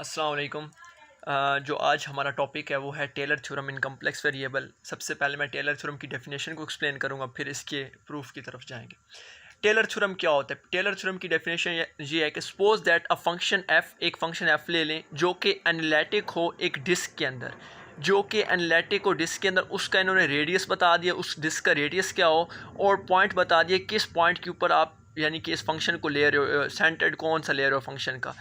अस्सलाम वालेकुम। जो आज हमारा टॉपिक है वो है Taylor theorem in complex variable. सबसे पहले मैं टेलर थ्योरम की डेफिनेशन को एक्सप्लेन करूंगा, फिर इसके प्रूफ की तरफ जाएंगे। टेलर थ्योरम क्या होता है? टेलर थ्योरम की डेफिनेशन ये है कि suppose that a function F, एक फंक्शन एफ ले लें जो कि एनालिटिक हो एक डिस्क के अंदर, जो कि एनालिटिक हो डिस्क के अंदर, उसका इन्होंने रेडियस बता दिया, उस डिस्क का रेडियस क्या हो, और पॉइंट बता दिया किस पॉइंट के ऊपर आप यानी कि इस फंक्शन को ले रहे हो, सेंटर्ड कौन सा ले रहे हो फंक्शन का।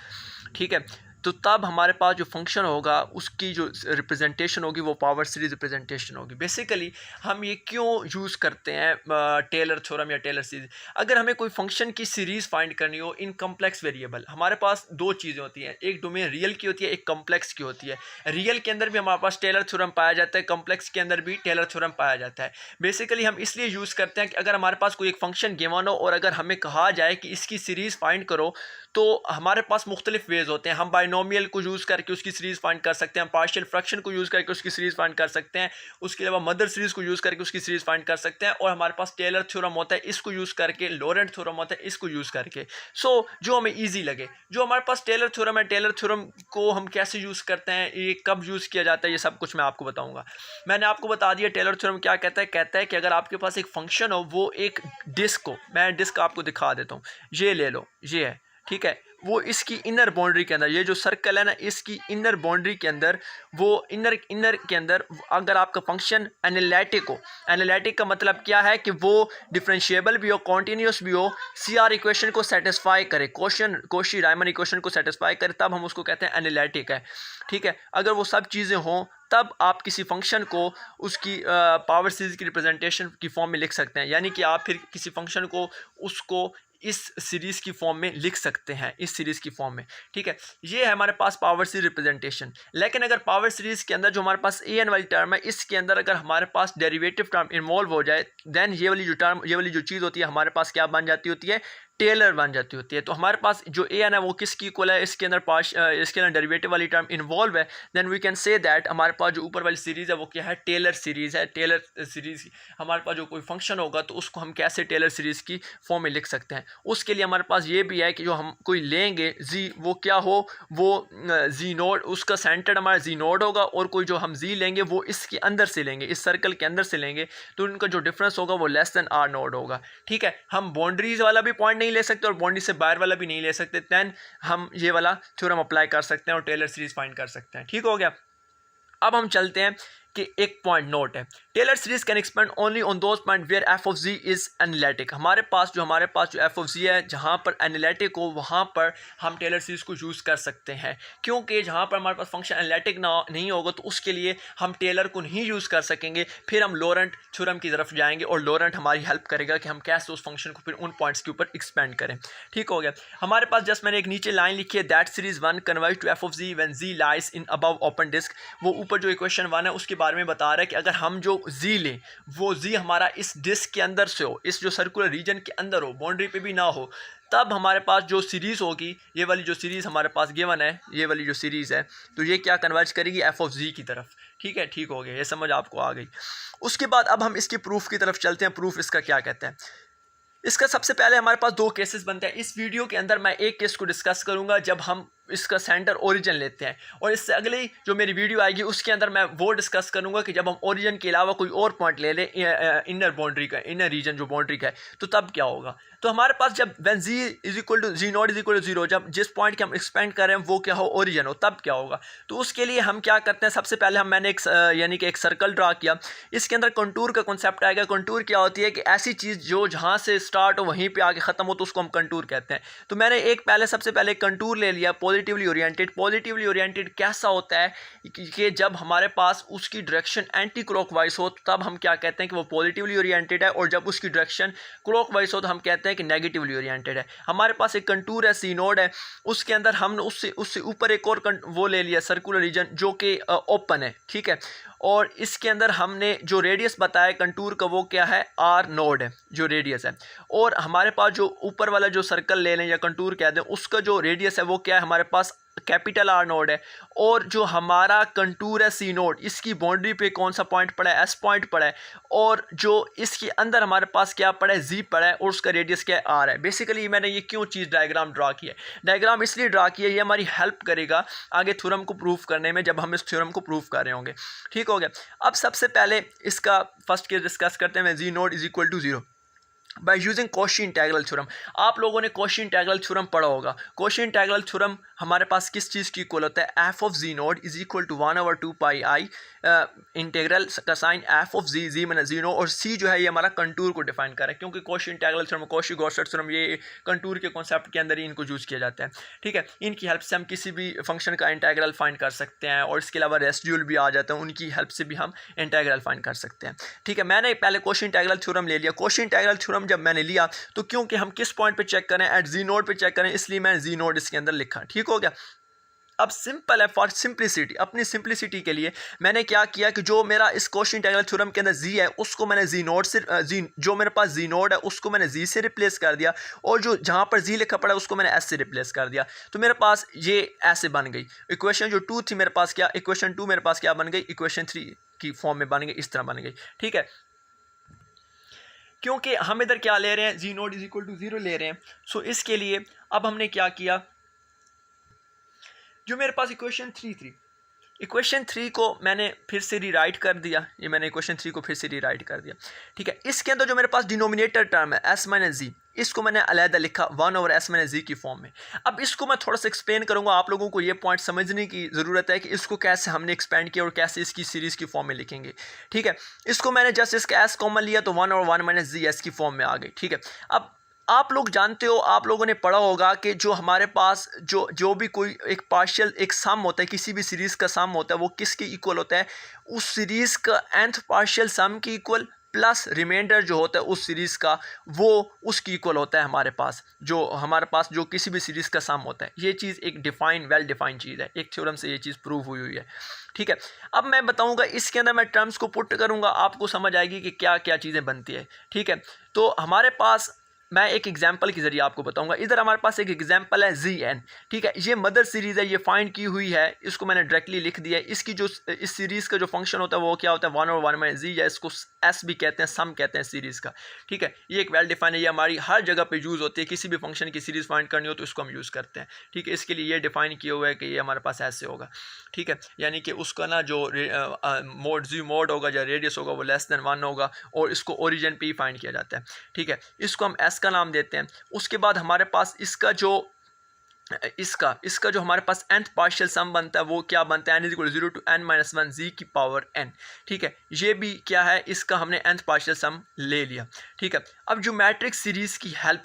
ठीक है, तो तब हमारे पास जो फंक्शन होगा उसकी जो रिप्रेजेंटेशन होगी वो पावर सीरीज रिप्रेजेंटेशन होगी। बेसिकली हम ये क्यों यूज़ करते हैं टेलर थ्योरम या टेलर सीरीज? अगर हमें कोई फंक्शन की सीरीज़ फाइंड करनी हो इन कम्प्लेक्स वेरिएबल, हमारे पास दो चीज़ें होती हैं, एक डोमेन रियल की होती है, एक कम्प्लेक्स की होती है। रियल के अंदर भी हमारे पास टेलर थ्योरम पाया जाता है, कम्प्लेक्स के अंदर भी टेलर थ्योरम पाया जाता है। बेसिकली हम इसलिए यूज़ करते हैं कि अगर हमारे पास कोई एक फंक्शन गिवन हो और अगर हमें कहा जाए कि इसकी सीरीज़ फाइंड करो, तो हमारे पास मुख्तलिफ वेज होते हैं। हम बाइनोमियल को यूज़ करके उसकी सीरीज़ फाइंड कर सकते हैं, पार्शियल फ्रैक्शन को यूज़ करके उसकी सीरीज़ फाइंड कर सकते हैं, उसके अलावा मदर सीरीज़ को यूज़ करके उसकी सीरीज़ फाइंड कर सकते हैं, और हमारे पास टेलर थ्योरम होता है, इसको यूज़ करके, लॉरेंट थ्योरम होता है, इसको यूज़ करके। जो हमें ईजी लगे। जो हमारे पास टेलर थ्योरम है, टेलर थ्योरम को हम कैसे यूज़ करते हैं, ये कब यूज़ किया जाता है, ये सब कुछ मैं आपको बताऊँगा। मैंने आपको बता दिया टेलर थ्योरम क्या कहता है कि अगर आपके पास एक फंक्शन हो, वो एक डिस्क हो, मैं डिस्क आपको दिखा देता हूँ, ये ले लो, ये है, ठीक है, वो इसकी इनर बाउंड्री के अंदर, ये जो सर्कल है ना, इसकी इनर बाउंड्री के अंदर, वो इनर के अंदर अगर आपका फंक्शन एनालिटिक हो, एनालिटिक का मतलब क्या है कि वो डिफरेंशिएबल भी हो, कॉन्टीन्यूस भी हो, सीआर इक्वेशन को सेटिस्फाई करे, कोशी रायमन इक्वेशन को सेटिस्फाई करे, तब हम उसको कहते हैं एनालिटिक है। ठीक है, अगर वो सब चीज़ें हों तब आप किसी फंक्शन को उसकी पावर सीरीज की रिप्रेजेंटेशन की फॉर्म में लिख सकते हैं, यानी कि आप फिर किसी फंक्शन को उसको इस सीरीज़ की फॉर्म में लिख सकते हैं, इस सीरीज़ की फॉर्म में। ठीक है, ये है हमारे पास पावर सीरीज रिप्रेजेंटेशन। लेकिन अगर पावर सीरीज़ के अंदर जो हमारे पास ए एन वाली टर्म है, इसके अंदर अगर हमारे पास डेरिवेटिव टर्म इन्वॉल्व हो जाए, देन ये वाली जो चीज़ होती है हमारे पास क्या बन जाती होती है, टेलर बन जाती होती है। तो हमारे पास जो ए एन है वो किसकी इक्वल है, इसके अंदर डेरिवेटिव वाली टर्म इन्वॉल्व है, then we can say that हमारे पास जो ऊपर वाली सीरीज़ है वो क्या है, टेलर सीरीज़ है। टेलर सीरीज़ हमारे पास जो कोई फंक्शन होगा तो उसको हम कैसे टेलर सीरीज़ की फॉर्म में लिख सकते हैं। उसके लिए हमारे पास ये भी है कि जो हम कोई लेंगे जी, वो क्या हो, वो जी नोड, उसका सेंटर हमारा जी नोड होगा, और कोई जो हम जी लेंगे वो इसके अंदर से लेंगे, इस सर्कल के अंदर से लेंगे, तो उनका जो डिफरेंस होगा वो लेस देन आर नोड होगा। ठीक है, हम बाउंड्रीज वाला भी पॉइंट नहीं ले सकते और बाउंड्री से बाहर वाला भी नहीं ले सकते, देन हम ये वाला थ्योरम अप्लाई कर सकते हैं और टेलर सीरीज फाइंड कर सकते हैं। ठीक हो गया। अब हम चलते हैं कि एक पॉइंट नोट है, Taylor series can expand only on those point where F of z is analytic. हमारे पास जो एफ ऑफ जी है, जहाँ पर एनालिटिक हो वहाँ पर हम टेलर सीरीज को यूज़ कर सकते हैं, क्योंकि जहाँ पर हमारे पास फंक्शन एनालिटिक नहीं होगा तो उसके लिए हम टेलर को नहीं यूज़ कर सकेंगे। फिर हम लॉरेंट थ्योरम की तरफ जाएंगे और लॉरेंट हमारी हेल्प करेगा कि हम कैसे उस फंक्शन को फिर उन पॉइंट्स के ऊपर एक्सपेंड करें। ठीक हो गया। हमारे पास जस्ट मैंने एक नीचे लाइन लिखी है, that series one converge to F of z when z lies in above open disc. वो ऊपर जो इक्वेशन वन है उसके बारे में बता रहा है कि अगर हम जो जी लें, वो जी हमारा इस डिस्क के अंदर से हो, इस जो सर्कुलर रीजन के अंदर हो, बाउंड्री पे भी ना हो, तब हमारे पास जो सीरीज़ होगी, ये वाली जो सीरीज़ हमारे पास गिवन है, ये वाली जो सीरीज़ है, तो ये क्या कन्वर्ज करेगी, एफ ऑफ जी की तरफ। ठीक है, ठीक हो गया, ये समझ आपको आ गई। उसके बाद अब हम इसके प्रूफ की तरफ चलते हैं। प्रूफ इसका क्या कहता है? इसका सबसे पहले हमारे पास दो केसेस बनते हैं। इस वीडियो के अंदर मैं एक केस को डिस्कस करूंगा जब हम इसका सेंटर ओरिजिन लेते हैं, और इससे अगली जो मेरी वीडियो आएगी उसके अंदर मैं वो डिस्कस करूंगा कि जब हम ओरिजिन के अलावा कोई और पॉइंट ले लें इनर बाउंड्री का, इनर रीजन जो बाउंड्री का है, तो तब क्या होगा। तो हमारे पास जब when z is equal to z not is equal to zero, जब जिस पॉइंट के हम एक्सपेंड कर रहे हैं वो क्या हो, ओरिजिन हो, तब क्या होगा। तो उसके लिए हम क्या करते हैं, सबसे पहले मैंने एक यानी कि एक सर्कल ड्रा किया। इसके अंदर कंटूर का कॉन्सेप्ट आएगा। कंटूर क्या होती है कि ऐसी चीज़ जो जहाँ से स्टार्ट हो वहीं पर आगे ख़त्म हो, तो उसको हम कंटूर कहते हैं। तो मैंने सबसे पहले कंटूर ले लिया, पॉजिटिवली ओरिएंटेड। पॉजिटिवली ओरिएंटेड कैसा होता है कि जब हमारे पास उसकी डायरेक्शन एंटी क्लॉकवाइज हो तब हम क्या कहते हैं कि वो पॉजिटिवली ओरिएंटेड है, और जब उसकी डायरेक्शन क्लॉकवाइज हो तो हम कहते हैं कि नेगेटिवली ओरिएंटेड है। हमारे पास एक कंटूर है, सी नोड है, उसके अंदर हमने उससे ऊपर एक और वो ले लिया, सर्कुलर रीजन, जो कि ओपन है। ठीक है, और इसके अंदर हमने जो रेडियस बताया कंटूर का वो क्या है, आर नोड है जो रेडियस है। और हमारे पास जो ऊपर वाला जो सर्कल ले लें या कंटूर कह दें, उसका जो रेडियस है वो क्या है, हमारे पास कैपिटल आर नोड है और जो हमारा कंटूर है सी नोड, इसकी बाउंड्री पे कौन सा पॉइंट पड़ा है, एस पॉइंट पड़ा है, और जो इसके अंदर हमारे पास क्या पड़ा है, जी पड़ा है, और उसका रेडियस क्या है, आर है। बेसिकली मैंने ये क्यों चीज़ डायग्राम ड्रा किया है, डायग्राम इसलिए ड्रा किया है, ये हमारी हेल्प करेगा आगे थ्योरम को प्रूव करने में, जब हम इस थ्योरम को प्रूव कर रहे होंगे। ठीक हो गया। अब सबसे पहले इसका फर्स्ट केस डिस्कस करते हैं, G node is equal to 0 by using Cauchy integral theorem. आप लोगों ने कॉशी इंटीग्रल थ्योरम पढ़ा होगा। कॉशी इंटीग्रल थ्योरम हमारे पास किस चीज़ की इक्वल होता है, F of z node is equal to 1/2 pi i integral का sign F of z, z मैंने जीरो, और सी जो है ये हमारा कंटूर को डिफाइन कर रहा है, क्योंकि Cauchy integral theorem, Cauchy Gosset theorem, ये कंटूर के कॉन्सेप्ट के अंदर ही इनको यूज़ किया जाता है। ठीक है, इनकी हेल्प से हम किसी भी फंक्शन का इंटीग्रल फाइंड कर सकते हैं, और इसके अलावा रेसिड्यूल भी आ जाता है, उनकी हेल्प से भी हम इंटीग्रल फाइंड कर सकते हैं। ठीक है, मैंने पहले कॉशी इंटीग्रल थ्योरम ले लिया। कॉशी इंटीग्रल थ्योरम जब मैंने लिया तो क्योंकि हम किस पॉइंट पे चेक करें, एट जी नोड पे चेक करें, इसलिए मैंने जी नोड इसके अंदर लिखा। ठीक हो गया। अब सिंपल है, फॉर सिंप्लिसिटी, अपनी सिंप्लिसिटी के लिए मैंने क्या किया कि जो मेरा इस कॉशी इंटीग्रल थ्योरम के अंदर जी है उसको मैंने जी नोड से जो मेरे पास जी नोड है उसको मैंने जी से रिप्लेस कर दिया, और जो जहाँ पर जी लिखा पड़ा है उसको मैंने एस से रिप्लेस कर दिया। तो मेरे पास ये ऐसे बन गई इक्वेशन। जो 2 थी मेरे पास क्या, इक्वेशन 2 मेरे पास क्या बन गई, इक्वेशन 3 की फॉर्म में बन गई, इस तरह बन गई। ठीक है, क्योंकि हम इधर क्या ले रहे हैं, G node is equal to 0 ले रहे हैं। सो इसके लिए अब हमने क्या किया, जो मेरे पास इक्वेशन 3 थी, इक्वेशन 3 को मैंने फिर से रीराइट कर दिया। ये मैंने इक्वेशन 3 को फिर से रीराइट कर दिया। ठीक है, इसके अंदर जो मेरे पास डिनोमिनेटर टर्म है एस माइनस जी, इसको मैंने अलहदा लिखा 1/s माइनस जी की फॉर्म में। अब इसको मैं थोड़ा सा एक्सप्लेन करूंगा, आप लोगों को ये पॉइंट समझने की ज़रूरत है कि इसको कैसे हमने एक्सपेंड किया और कैसे इसकी सीरीज़ की फॉर्म में लिखेंगे। ठीक है, इसको मैंने जस्ट इसका एस कॉमन लिया तो 1/1 माइनस जी एस की फॉर्म में आ गई। ठीक है, अब आप लोग जानते हो, आप लोगों ने पढ़ा होगा कि जो हमारे पास जो भी कोई एक पार्शियल एक सम होता है, किसी भी सीरीज़ का सम होता है, वो किसके इक्वल होता है, उस सीरीज़ का nth पार्शियल सम की इक्वल प्लस रिमाइंडर जो होता है उस सीरीज़ का, वो उसकी इक्वल होता है हमारे पास। जो हमारे पास जो किसी भी सीरीज़ का सम होता है, ये चीज़ एक डिफाइन वेल डिफाइंड चीज़ है, एक थ्योरम से ये चीज़ प्रूव हुई है। ठीक है, अब मैं बताऊंगा, इसके अंदर मैं टर्म्स को पुट करूंगा, आपको समझ आएगी कि क्या क्या चीज़ें बनती है। ठीक है, तो हमारे पास मैं एक एग्जाम्पल के जरिए आपको बताऊंगा। इधर हमारे पास एक एग्जाम्पल है जी एन। ठीक है, ये मदर सीरीज़ है, ये फाइंड की हुई है, इसको मैंने डायरेक्टली लिख दिया है। इसकी जो इस सीरीज़ का जो फंक्शन होता है वो क्या होता है, 1/1 माइनस जी, या इसको एस भी कहते हैं, सम कहते हैं सीरीज़ का। ठीक है, ये एक वेल डिफाइन है, ये हमारी हर जगह पे यूज़ होती है, किसी भी फंक्शन की सीरीज़ फाइंड करनी हो तो इसको हम यूज़ करते हैं। ठीक है, इसके लिए ये डिफाइन किया हुआ है कि ये हमारे पास ऐसे होगा। ठीक है, यानी कि उसका ना जो मोड जी मोड होगा या रेडियस होगा वो लेस देन 1 होगा, और इसको ओरिजिन पे ही फाइंड किया जाता है। ठीक है, इसको हम एस का नाम देते हैं। उसके बाद हमारे पास इसका जो हमारे पास nth पार्शियल सम बनता है वो क्या बनता है, n equal 0 to n minus 1 z की पावर n। ठीक है, ये भी क्या है, इसका हमने nth पार्शियल सम ले लिया। ठीक है, अब ज्योमेट्रिक सीरीज़ की हेल्प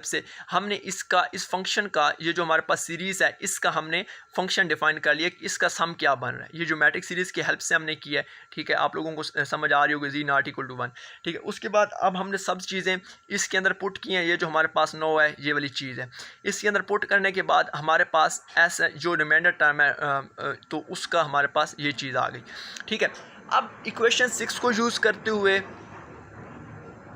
से हमने इस फंक्शन का, ये जो हमारे पास सीरीज़ है इसका हमने फंक्शन डिफाइन कर लिया कि इसका सम क्या बन रहा है। ये ज्योमेट्रिक सीरीज़ की हेल्प से हमने किया है। ठीक है, आप लोगों को समझ आ रही होगी, जी नॉट इक्वल टू 1। ठीक है, उसके बाद अब हमने सब चीज़ें इसके अंदर पुट की हैं। ये जो हमारे पास 9 है, ये वाली चीज़ है, इसके अंदर पुट करने के बाद हमारे पास ऐसा जो रिमाइंडर टर्म है तो उसका हमारे पास ये चीज़ आ गई। ठीक है, अब इक्वेशन 6 को यूज़ करते हुए,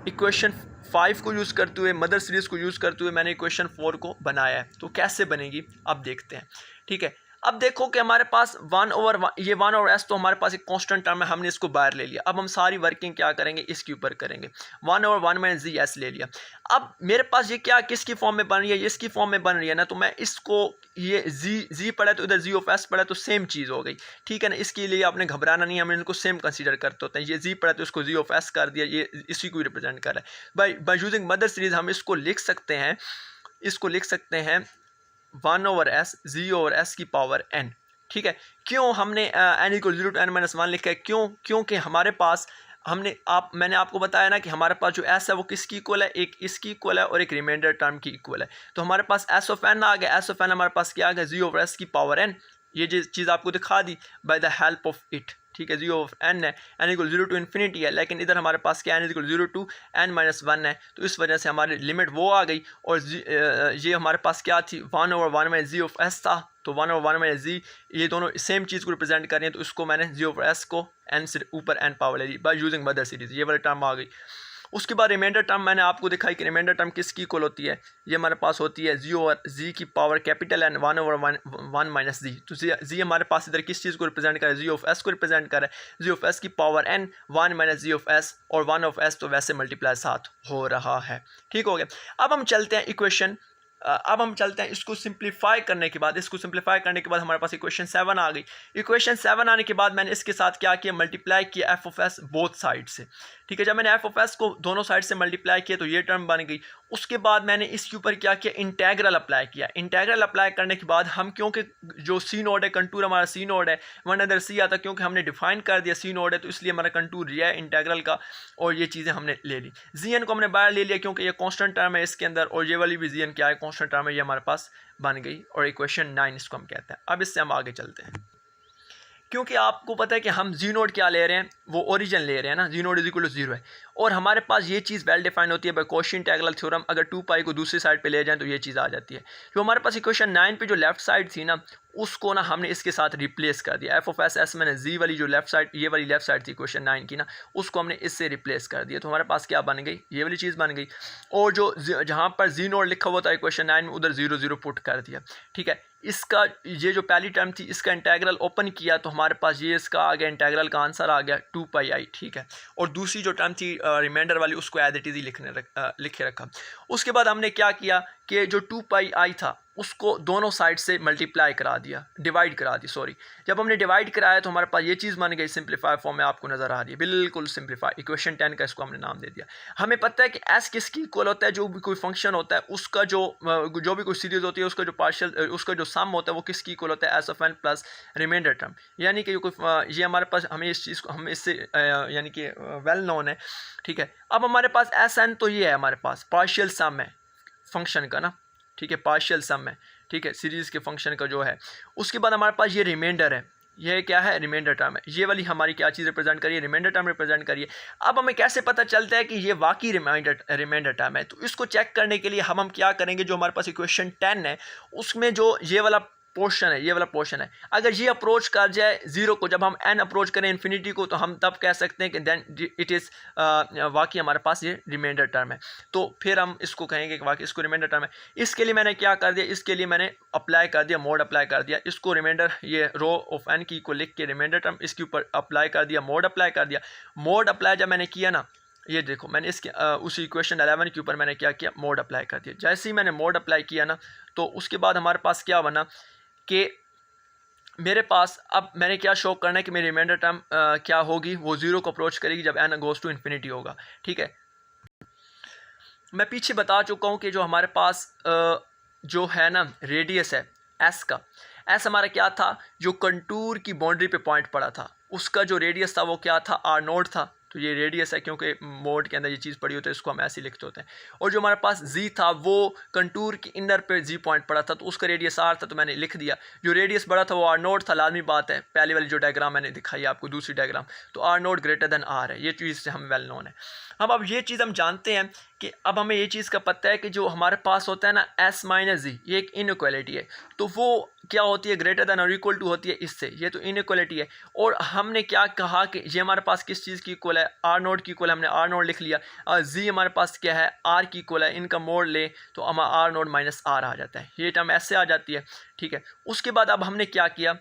इक्वेशन 5 को यूज़ करते हुए, मदर सीरीज़ को यूज़ करते हुए मैंने इक्वेशन 4 को बनाया है। तो कैसे बनेगी अब देखते हैं। ठीक है, अब देखो कि हमारे पास 1/1, ये 1/s तो हमारे पास एक कांस्टेंट टर्म है, हमने इसको बाहर ले लिया। अब हम सारी वर्किंग क्या करेंगे, इसके ऊपर करेंगे। 1/1 माइनस जी एस ले लिया। अब मेरे पास ये क्या किसकी फॉर्म में बन रही है, ये इसकी फॉर्म में बन रही है ना, तो मैं इसको, ये जी पड़ा तो इधर जी ऑफ एस पड़ा तो सेम चीज़ हो गई। ठीक है ना, इसके लिए आपने घबराना नहीं, हम इनको सेम कंसीडर करते होते हैं। ये जी पड़ा तो इसको जी ऑफ एस कर दिया, ये इसी को रिप्रेजेंट कर रहा है। बाय यूजिंग मदर सीरीज़ हम इसको लिख सकते हैं 1/s g/s की पावर n। ठीक है, क्यों हमने n equal 0 to n minus 1 लिखा है, क्योंकि हमारे पास मैंने आपको बताया ना कि हमारे पास जो s है वो किसकी इक्वल है, एक इसकी इक्वल है और एक रिमाइंडर टर्म की इक्वल है। तो हमारे पास s ऑफ n आ गया, s ऑफ n हमारे पास क्या आ गया, g/s की पावर n। ये जो चीज़ आपको दिखा दी by the help of it. ठीक है, 0 ऑफ n है, n इक्वल 0 टू इन्फिनिटी है, लेकिन इधर हमारे पास क्या n equal 0 to n minus 1 है, तो इस वजह से हमारी लिमिट वो आ गई। और ये हमारे पास क्या थी, 1/1 में जी ऑफ एस था, तो 1/1 में जी, ये दोनों सेम चीज़ को रिप्रेजेंट कर रही हैं, तो इसको मैंने जी ऑफ एस को n से ऊपर n पावर ले ली बाय यूजिंग मदर सीरीज, ये वाली टर्म आ गई। उसके बाद रिमाइंडर टर्म मैंने आपको दिखाई कि रिमाइंडर टर्म किसकी इक्वल होती है, ये हमारे पास होती है जी ओवर जी की पावर कैपिटल एन 1/1 माइनस जी। तो जी हमारे पास इधर किस चीज़ को रिप्रेजेंट कर रहा है, जी ऑफ एस को रिप्रेजेंट कर रहा है, जी ऑफ एस की power n 1 minus z of s, और 1 ऑफ एस तो वैसे मल्टीप्लाई साथ हो रहा है। ठीक हो गया। अब हम चलते हैं इक्वेशन, अब हम चलते हैं इसको सिंप्लीफाई करने के बाद, हमारे पास इक्वेशन 7 आ गई। इक्वेशन 7 आने के बाद मैंने इसके साथ क्या किया, मल्टीप्लाई किया F of S both side से। ठीक है, जब मैंने एफ ऑफ एस को दोनों साइड से मल्टीप्लाई किया तो ये टर्म बन गई। उसके बाद मैंने इसके ऊपर क्या किया, इंटेग्रल अप्लाई किया। इंटेग्रल अप्लाई करने के बाद हम, क्योंकि जो सी नोड है, कंटूर हमारा सी नोड है, वन अदर सी आता, क्योंकि हमने डिफाइन कर दिया सी नोड है तो इसलिए हमारा कंटूर रिया है इंटेग्रल का, और ये चीज़ें हमने ले ली। जी एन को हमने बाहर ले लिया क्योंकि ये कॉन्स्टेंट टर्म है इसके अंदर, और ये वाली भी जी एन क्या है, कॉन्स्टेंट टर्म है, ये हमारे पास बन गई, और इक्वेशन 9 इसको हम कहते हैं। अब इससे हम आगे चलते हैं, क्योंकि आपको पता है कि हम जी नोड क्या ले रहे हैं, वो ओरिजिन ले रहे हैं ना, जी नोड इज इक्वल टू 0 है, और हमारे पास ये चीज़ वेल डिफाइन होती है बाय कॉची इंटीग्रल थ्योरम। अगर 2 पाई को दूसरी साइड पे ले जाएं तो ये चीज़ आ जाती है। जो हमारे पास इक्वेशन 9 पे जो लेफ्ट साइड थी ना, उसको ना हमने इसके साथ रिप्लेस कर दिया। एफ ऑफ एस एस मैंने जी वाली जो लेफ्ट साइड, ये वाली लेफ्ट साइड थी इक्वेशन 9 की ना, उसको हमने इससे रिप्लेस कर दिया। तो हमारे पास क्या बन गई, ये वाली चीज़ बन गई, और जो जहाँ पर जी नोड लिखा हुआ था इक्वेशन 9 में, उधर 0 0 पुट कर दिया। ठीक है, इसका ये जो पहली टर्म थी इसका इंटेग्रल ओपन किया तो हमारे पास ये इसका आ गया, इंटेग्रल का आंसर आ गया 2 पाई आई। ठीक है, और दूसरी जो टर्म थी रिमाइंडर वाली, उसको एज इट इज ही लिखे रखा। उसके बाद हमने क्या किया कि जो 2 पाई आई था उसको दोनों साइड से मल्टीप्लाई करा दिया, डिवाइड करा दी, सॉरी। जब हमने डिवाइड कराया तो हमारे पास ये चीज़ बन गई, सिंप्लीफाई फॉर्म में आपको नज़र आ रही है, बिल्कुल सिंप्लीफाई। इक्वेशन 10 का इसको हमने नाम दे दिया। हमें पता है कि एस किसकी इक्वल होता है, जो भी कोई फंक्शन होता है उसका जो भी कोई सीरीज होती है उसका जो पार्शियल, उसका जो सम होता है वो किसकी इक्वल होता है, S of N plus remainder term. यानी कि ये हमारे पास, हमें इस चीज़ को, हम इससे यानी कि वेल नोन है। ठीक है, अब हमारे पास एस एन तो ये है, हमारे पास पार्शियल सम है फंक्शन का ना, ठीक है, पार्शियल सम है, ठीक है, सीरीज़ के फंक्शन का जो है। उसके बाद हमारे पास ये रिमाइंडर है, ये क्या है, रिमाइंडर टर्म है। ये वाली हमारी क्या चीज़ रिप्रेजेंट करिए, रिमाइंडर टर्म रिप्रेजेंट करिए। अब हमें कैसे पता चलता है कि ये वाकई रिमाइंडर टर्म है, तो इसको चेक करने के लिए हम क्या करेंगे, जो हमारे पास इक्वेशन 10 है उसमें जो ये वाला पोर्शन है, ये वाला पोर्शन है, अगर ये अप्रोच कर जाए 0 को, जब हम n अप्रोच करें इन्फिनिटी को, तो हम तब कह सकते हैं कि देन इट इज़ वाकई हमारे पास ये रिमाइंडर टर्म है। तो फिर हम इसको कहेंगे कि वाकई इसको रिमाइंडर टर्म है। इसके लिए मैंने क्या कर दिया, इसके लिए मैंने अप्लाई कर दिया, मोड अप्लाई कर दिया। इसको रिमाइंडर, ये रो ऑफ n की को लिख के रिमाइंडर टर्म इसके ऊपर अप्लाई कर दिया, मोड अप्लाई कर दिया। मोड अप्लाई जब मैंने किया ना, ये देखो मैंने इसके उसी इक्वेशन 11 के ऊपर मैंने क्या किया, मोड अप्लाई कर दिया। जैसे ही मैंने मोड अप्लाई किया ना, तो उसके बाद हमारे पास क्या बना कि मेरे पास, अब मैंने क्या शो करना है कि मेरी रिमाइंडर टर्म क्या होगी, वो 0 को अप्रोच करेगी जब n गोज़ टू इन्फिनिटी होगा। ठीक है, मैं पीछे बता चुका हूँ कि जो हमारे पास जो है ना रेडियस है s का, s हमारा क्या था, जो कंटूर की बाउंड्री पे पॉइंट पड़ा था, उसका जो रेडियस था वो क्या था, r नोट था। तो ये रेडियस है, क्योंकि मोड के अंदर ये चीज़ पड़ी होती है, इसको हम ऐसे लिखते होते हैं। और जो हमारे पास जी था, वो कंटूर की इनर पे जी पॉइंट पड़ा था, तो उसका रेडियस आर था, तो मैंने लिख दिया। जो रेडियस बड़ा था वो आर नोट था, लाजमी बात है, पहले वाली जो डायग्राम मैंने दिखाई आपको, दूसरी डायग्राम, तो R naught greater than R है, ये चीज़ से हम वेल नोन है। अब ये चीज़ हम जानते हैं कि अब हमें ये चीज़ का पता है कि जो हमारे पास होता है ना एस माइनस जी, ये एक इनइक्वालिटी है, तो वो क्या होती है, ग्रेटर देन और इक्वल टू होती है इससे, ये तो इनइक्वालिटी है। और हमने क्या कहा कि ये हमारे पास किस चीज़ की इक्वल है, आर नोट की इक्वल, हमने आर नोट लिख लिया, और जी हमारे पास क्या है, आर की इक्वल है। इनका मोड ले तो हमारा आर नोट माइनस आर आ जाता है, ये टर्म ऐसे आ जाती है। ठीक है, उसके बाद अब हमने क्या किया,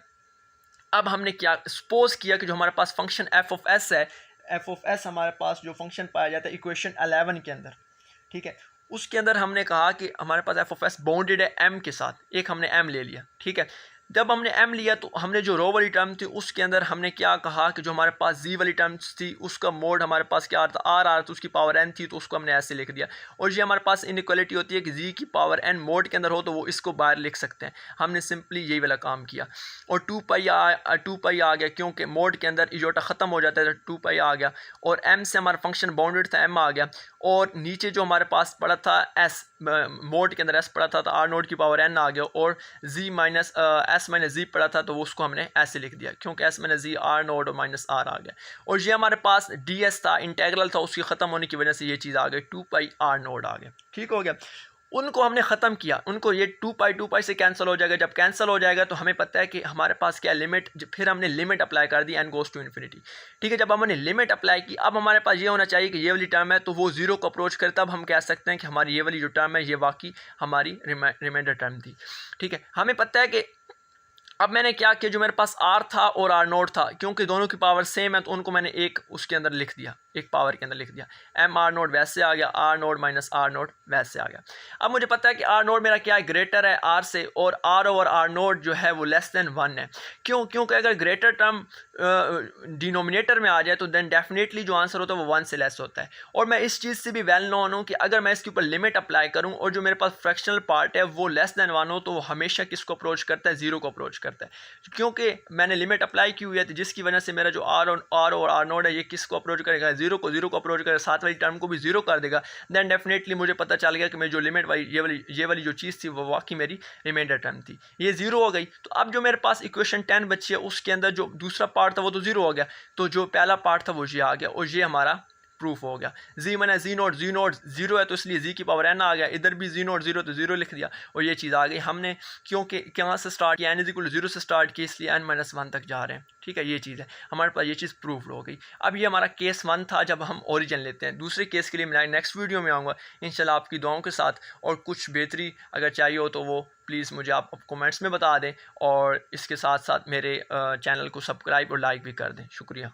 अब हमने क्या सपोज किया कि जो हमारे पास फंक्शन एफ ऑफ एस है, एफ ऑफ एस हमारे पास जो फंक्शन पाया जाता है इक्वेशन 11 के अंदर, ठीक है, उसके अंदर हमने कहा कि हमारे पास एफ ऑफ एस बाउंडेड है एम के साथ, एक हमने एम ले लिया। ठीक है, जब हमने एम लिया तो हमने जो रो वाली टर्म थी उसके अंदर हमने क्या कहा कि जो हमारे पास जी वाली टर्म्स थी उसका मोड हमारे पास क्या था, आर आर, तो उसकी पावर एन थी, तो उसको हमने ऐसे लिख दिया। और ये हमारे पास इनइक्वालिटी होती है कि जी की पावर एन मोड के अंदर हो तो वो इसको बाहर लिख सकते हैं, हमने सिंपली यही वाला काम किया। और 2 पाई आ गया, क्योंकि मोड के अंदर इजोटा ख़त्म हो जाता है, तो 2 पाई आ गया, और एम से हमारा फंक्शन बाउंडेड था, एम आ गया। और नीचे जो हमारे पास पड़ा था एस, मोड के अंदर एस पड़ा था, तो आर नोट की पावर एन आ गया, और z minus s minus z पड़ा था, तो उसको हमने ऐसे लिख दिया, क्योंकि s minus z R naught और माइनस आर आ गया। और ये हमारे पास डी एस था, इंटेग्रल था, उसकी ख़त्म होने की वजह से ये चीज़ आ गई, 2 पाई आर नोट आ गया। ठीक हो गया। उनको हमने ख़त्म किया, उनको ये 2 पाई से कैंसिल हो जाएगा। जब कैंसिल हो जाएगा तो हमें पता है कि हमारे पास क्या लिमिट, फिर हमने लिमिट अप्लाई कर दी n गोज़ टू इन्फिनिटी। ठीक है, जब हमने लिमिट अप्लाई की अब हमारे पास ये होना चाहिए कि ये वाली टर्म है तो वो ज़ीरो को अप्रोच करे, तब हम कह सकते हैं कि हमारी ये वाली जो टर्म है ये वाकई हमारी रिमाइंडर टर्म थी। ठीक है, हमें पता है कि अब मैंने क्या किया, जो मेरे पास r था और r नोट था, क्योंकि दोनों की पावर सेम है तो उनको मैंने एक उसके अंदर लिख दिया, एक पावर के अंदर लिख दिया। m r नोट वैसे आ गया, r note minus r note वैसे आ गया। अब मुझे पता है कि r नोट मेरा क्या है, ग्रेटर है r से, और r ओवर r नोट जो है वो लेस देन 1 है। क्यों? क्योंकि अगर ग्रेटर टर्म डिनोमिनेटर में आ जाए तो देन डेफिनेटली जो आंसर होता है वो 1 से लेस होता है। और मैं इस चीज़ से भी वेल नोन हूँ कि अगर मैं इसके ऊपर लिमिट अप्लाई करूँ और जो मेरे पास फ्रैक्शनल पार्ट है वो लेस देन 1 हो तो वो हमेशा किसको अप्रोच करता है, ज़ीरो को अप्रोच करता है। क्योंकि मैंने लिमिट अप्लाई की हुई है तो जिसकी वजह से मेरा जो r और r नोड है ये किसको अप्रोच करेगा, ज़ीरो को अप्रोच करेगा, साथ वाली टर्म को भी ज़ीरो कर देगा। देन डेफिनेटली मुझे पता चल गया कि मेरी जो लिमिट वाली ये वाली जो चीज़ थी वो वाकई मेरी रिमाइंडर टर्म थी, ये ज़ीरो हो गई। तो अब जो मेरे पास इक्वेशन 10 बची है उसके अंदर जो दूसरा पार्ट था वो तो ज़ीरो हो गया, तो जो पहला पार्ट था वो ये आ गया और ये हमारा प्रूफ हो गया। जी मैंने जी नोट जीरो है तो इसलिए जी की पावर n आ गया, इधर भी जी नोट जीरो तो जीरो लिख दिया और ये चीज़ आ गई। हमने क्योंकि कहाँ से स्टार्ट किया, n is equal to zero से स्टार्ट किया, इसलिए n माइनस 1 तक जा रहे हैं। ठीक है, ये चीज़ है, हमारे पास ये चीज़ प्रूफ हो गई। अब ये हमारा केस 1 था जब हम ओरिजिन लेते हैं। दूसरे केस के लिए मैं नेक्स्ट वीडियो में आऊँगा इंशाल्लाह आपकी दुआओं के साथ, और कुछ बेहतरी अगर चाहिए हो तो वो प्लीज़ मुझे आप कमेंट्स में बता दें, और इसके साथ साथ मेरे चैनल को सब्सक्राइब और लाइक भी कर दें। शुक्रिया।